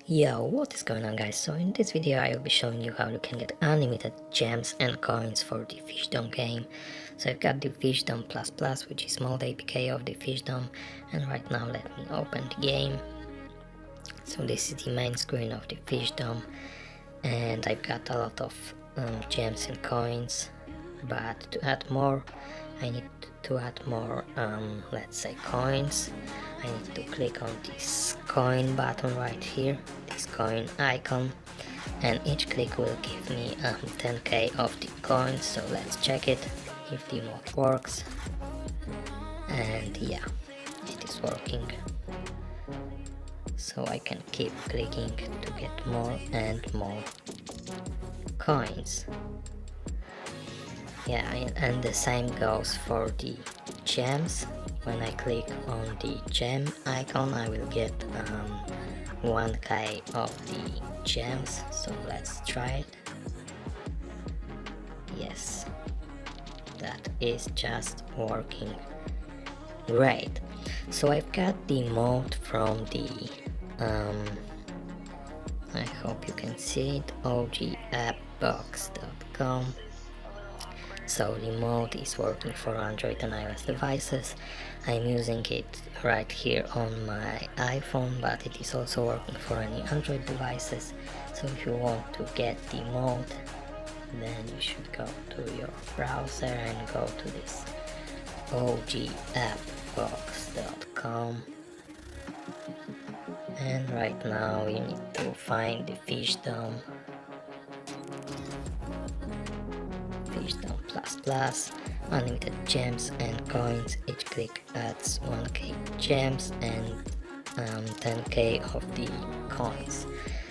Yo, what is going on guys? So in this video I will be showing you how you can get unlimited gems and coins for the Fishdom game. So I've got the Fishdom Plus, which is small APK of the Fishdom, and right now let me open the game. So this is the main screen of the Fishdom, and I've got a lot of gems and coins, but to add more I need to add more let's say coins. I need to click on this coin button right here, this coin icon, and each click will give me 10k of the coins. So let's check it if the mod works, and yeah, it is working. So I can keep clicking to get more and more coins. Yeah, and the same goes for the gems. When I click on the gem icon I will get 1k of the gems. So let's try it. Yes, that is just working great. So I've got the mode from the I hope you can see it, agappbox.com. So the mode is working for Android and iOS devices. I'm using it right here on my iPhone, but it is also working for any Android devices. So if you want to get the mode, then you should go to your browser and go to this agappbox.com. And right now you need to find the Fishdom Plus, unlimited gems and coins. Each click adds 1k gems and 10k of the coins.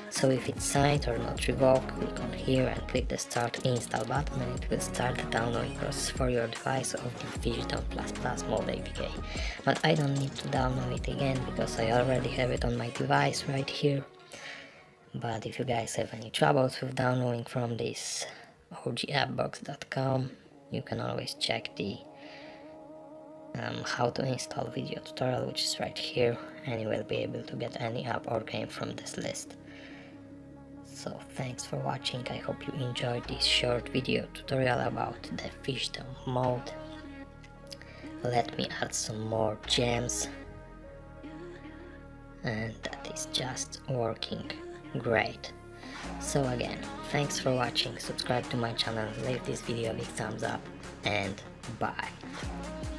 So if it's signed or not revoked, click on here and click the start install button, and it will start the downloading process for your device of the Fishdom Plus mod APK. But I don't need to download it again because I already have it on my device right here. But if you guys have any troubles with downloading from this agappbox.com, you can always check the how to install video tutorial, which is right here, and you will be able to get any app or game from this list. So thanks for watching. I hope you enjoyed this short video tutorial about the Fishdom mode. Let me add some more gems, and that is just working great. So again, thanks for watching, subscribe to my channel, leave this video a big thumbs up, and bye.